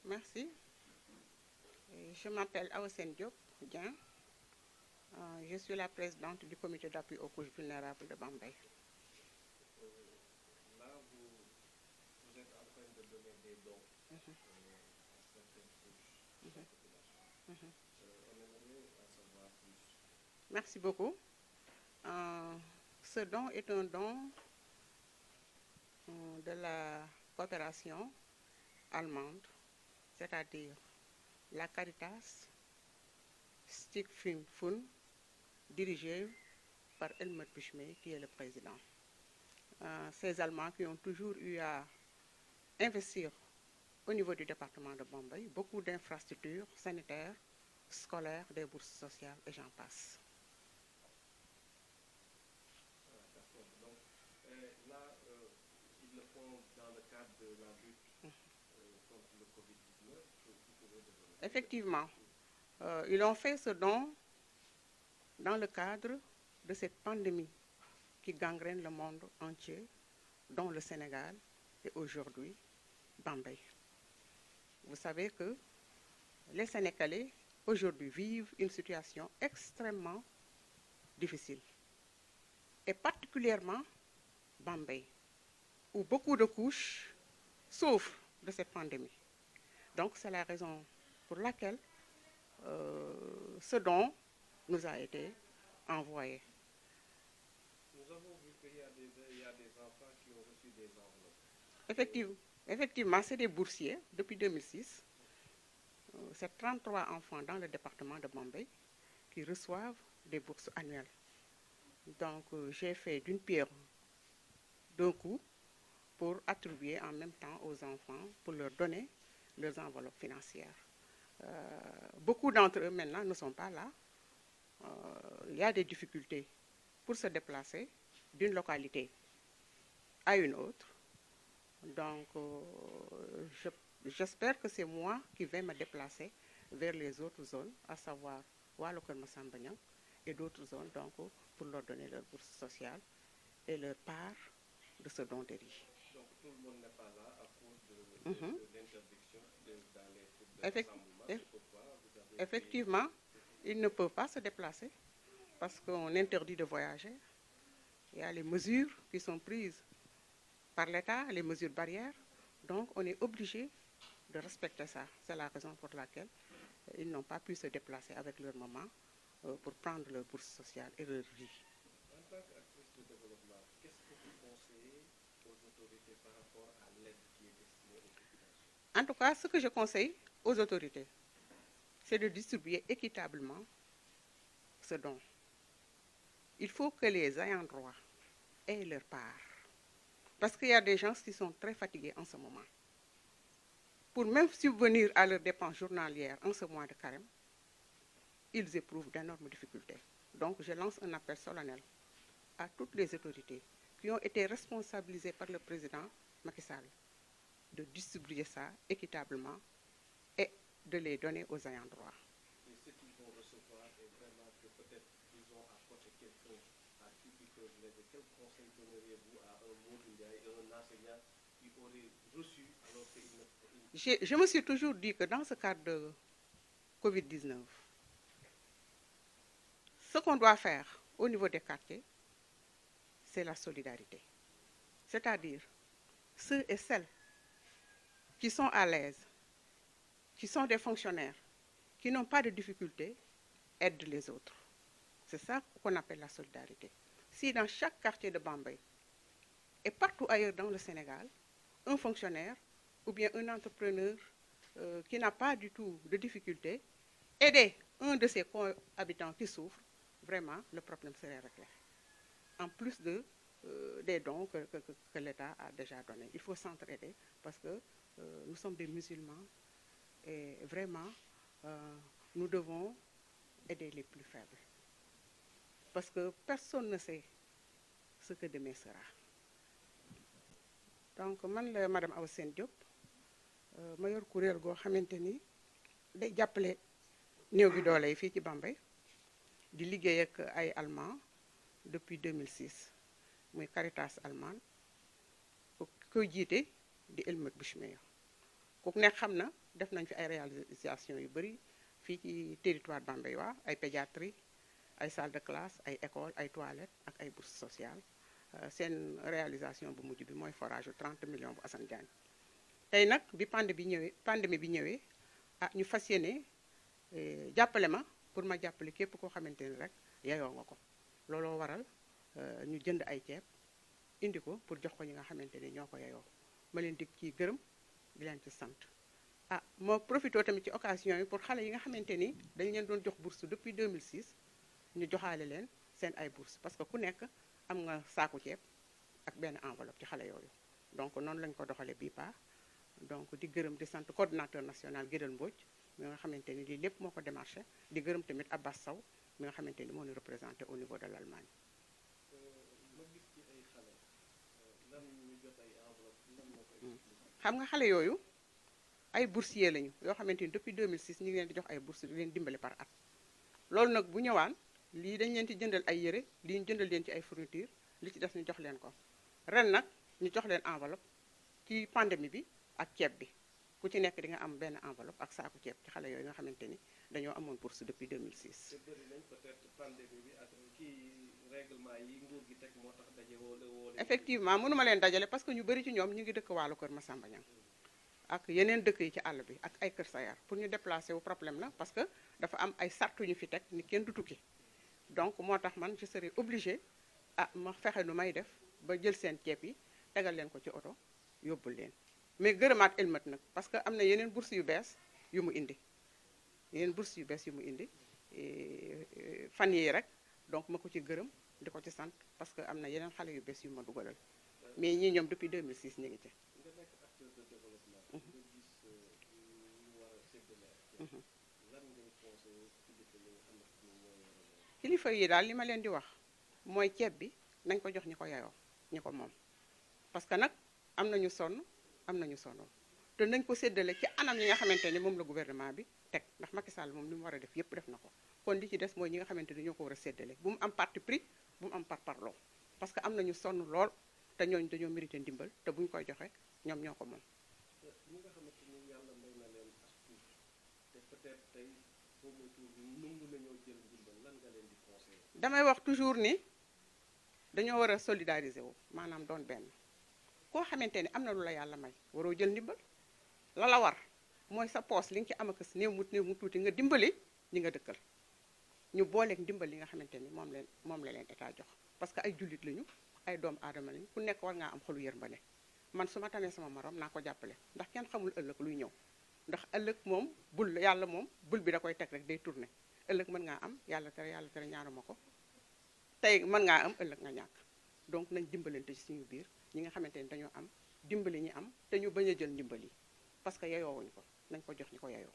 Merci. Je m'appelle Aoussène Diop. Je suis la présidente du comité d'appui aux couches vulnérables de Bambey. Là, vous êtes en train de donner des dons à certaines couches de la population. On aimerait en savoir plus. Merci beaucoup. Ce don est un don de la coopération allemande, c'est-à-dire la Caritas Stiftungsfund, dirigée par Helmut Buschmey, qui est le président. Ces Allemands qui ont toujours eu à investir au niveau du département de Bambey, beaucoup d'infrastructures sanitaires, scolaires, des bourses sociales, et j'en passe. D'accord. Donc, là, ils le font dans le cadre de la lutte contre le Covid-19. Effectivement, ils ont fait ce don dans le cadre de cette pandémie qui gangrène le monde entier, dont le Sénégal et aujourd'hui Bambey. Vous savez que les Sénégalais aujourd'hui vivent une situation extrêmement difficile, et particulièrement Bambey, où beaucoup de couches souffrent de cette pandémie. Donc c'est la raison pour laquelle ce don nous a été envoyé. Nous avons vu qu'il y a des enfants qui ont reçu des enveloppes. Effectivement, c'est des boursiers depuis 2006. C'est 33 enfants dans le département de Bambey qui reçoivent des bourses annuelles. Donc j'ai fait d'une pierre deux coups pour attribuer en même temps aux enfants, pour leur donner leurs enveloppes financières. Beaucoup d'entre eux maintenant ne sont pas là. Il y a des difficultés pour se déplacer d'une localité à une autre. Donc j'espère que c'est moi qui vais me déplacer vers les autres zones, à savoir Waalo Keur Massamba Niang et d'autres zones, donc pour leur donner leur bourse sociale et leur part de ce don de riz. Donc tout le monde n'est pas là à cause de l'interdiction dans les rassemblements. Effectivement, ils ne peuvent pas se déplacer parce qu'on interdit de voyager. Il y a les mesures qui sont prises par l'État, les mesures barrières. Donc on est obligé de respecter ça. C'est la raison pour laquelle ils n'ont pas pu se déplacer avec leur maman pour prendre leur bourse sociale et leur riz. En tant qu'actrice de développement, qu'est-ce que vous conseillez aux autorités par rapport à l'aide qui est destinée aux populations? En tout cas, ce que je conseille aux autorités, c'est de distribuer équitablement ce don. Il faut que les ayants droit aient leur part. Parce qu'il y a des gens qui sont très fatigués en ce moment. Pour même subvenir à leurs dépenses journalières en ce mois de carême, ils éprouvent d'énormes difficultés. Donc je lance un appel solennel à toutes les autorités qui ont été responsabilisées par le président Macky Sall de distribuer ça équitablement et de les donner aux ayants droit. Et ce qu'ils vont recevoir est vraiment que peut-être ils ont apporté quelque chose à qui ils peuvent l'aider. Quel conseil donneriez-vous à un enseignant qui aurait reçu alors qu'il ne... Je me suis toujours dit que dans ce cadre de Covid-19, ce qu'on doit faire au niveau des quartiers, c'est la solidarité. C'est-à-dire ceux et celles qui sont à l'aise, qui sont des fonctionnaires, qui n'ont pas de difficultés, aident les autres. C'est ça qu'on appelle la solidarité. Si dans chaque quartier de Bambey et partout ailleurs dans le Sénégal, un fonctionnaire ou bien un entrepreneur qui n'a pas du tout de difficultés aider un de ses habitants qui souffre, vraiment le problème serait réglé. En plus des dons que l'État a déjà donnés. Il faut s'entraider parce que nous sommes des musulmans et vraiment nous devons aider les plus faibles. Parce que personne ne sait ce que demain sera. Donc man la madame Aoussène Diop ma yor kuréel goo xamante ni day jàppale néew gi doole yi fii ci Bambey di liggéey ak ay allemand depuis 2006 muy Caritas allemande ku koy jiite di Helmut Buschmey kooku nekk xam na def nañ fi ay réalisation yu bëri fii ci territoire Bambayois ay pédiatrie ay salle de classe ay école ay toilettes ak ay bourses sociales seen réalisation bu mujj bi mooy forage yu 30 millions bu Assane Diagne tey nag bi pandémie bi ñëwee ah ñu fas yéene jàppale ma pour ma jàppale képp koo xamante ni rek yayoo nga ko looloo waral ñu jënd ay ceeb indi ko pour jox ko ñi nga xamante ni ñoo ko yayoo ma leen di ci gërëm di leen ci sant ah moo profité tamit ci occasion yi pour xale yi nga xamante ni dañ leen doon jox bourse depuis 2006 ñu joxaale leen seen ay bourse parce que ku nekk am nga saaku ceeb ak benn enveloppe ci xale yooyu donc noonu lañ ko doxalee bii paa donc di gërëm di sant coordinateur national Guédel Mbodj mi nga xamante ni lii lépp moo ko démarché di gërëm tamit Abbas Sow mi nga xamante ni moo ñu représenté au niveau de l'Allemagne. ma gis ci ay xale lan ñu jot ay enveloppe lan moo koy xam nga xale yooyu ay boursiers lañu yoo xamante ni depuis 2006 ñu ngi leen di jox ay bourses di leen dimbali par at loolu nag bu ñëwaan lii dañ leen ci jëndal ay yére lii ñu jëndal leen ci ay fourniture li ci des ñu jox leen ko ren nag ñu jox leen enveloppe ci pandémie bi ak ceeb bi ku ci nekk di nga am benn enveloppe ak saaku ceeb ci xale yooyu nga xamante ni dañoo amoon bourse depuis 2006. te bëri nañ peut-être pandémie bi ak kii règlement yi nguur gi teg moo tax daje woo effectivement mënuma leen dajale parce que ñu bëri ci ñoom ñu ngi dëkk wàllu kër Massamba Niang ak yeneen dëkk yi ci àll bi ak ay Kër Sayar pour ñu déplacer wu problème la parce que dafa am ay sartu ñu fi teg ni kenn du tukki donc moo tax man je serai obligé ma fexe nu may def ba jël seen ceeb yi tegal leen ko ci oto yóbbul leen mais gërëmaat Elmat nag parce que am na yeneen bourse yu bees yu mu indi fan yii rek donc ma ko ci gërëm di ko ci sant parce que am na yeneen xale yu bees yu ma dugalal mais ñii ñoom depuis 2006 ñu ngi ci. nga nekk acteur de développement. nga gis ñu war a séddale ak lan ngay conseillé kilifa yi nga xamante ni ñoo yore loolu. kilifa yi daal li ma leen di wax mooy ceeb bi nañ ko jox ñi ko yayoo ñi ko moom parce que nag am nañu sonn am nañu sonnoon te nañ ko séddale ci anam yi nga xamante ni moom la gouvernement bi teg ndax Macky Sall moom li mu war a def yépp def na ko kon li ci des mooy ñi nga xamante ni ñoo ko war a séddale bu mu am parti pris bu mu am par parloo parce que am nañu sonn lool te ñooñu dañoo mérité ndimbal te buñ koy joxe ñoom ñoo ko moom. ñi nga xamante ni yàlla may na leen as tuut te peut-être tey boo moytuwul nangu nañoo jël ndimbal lan nga leen di conseillé. damay wax toujours ni dañoo war a solidariser wu maanaam doon benn koo xamante ni am na lu la yàlla may waroo jël ndimbal la la war mooy sa poos li nga ci am ak néew mu tuuti nga dimbali ñi nga dëkkal ñu booleeg ndimbal li nga xamante ni moom la leen état jox parce que ay jullit lañu ay doom aadama lañu ku nekk war ngaa am xolu yërmande man su ma tanee sama morom naa ko jàppale ndax kenn xamul ëllëg luy ñëw ndax ëllëg moom yàlla moom bul bi da koy teg rek day tourné ëllëg mën ngaa am yàlla tere ñaanuma ko tey mën ngaa am ëllëg nga ñàkk donc nañ dimbalante ci suñu biir ñi nga xamante ni dañoo am dimbali ñi am te ñu bañ a jël ndimbal yi parce que yeyoowuñ ko nañ ko jox ñi ko yeyoo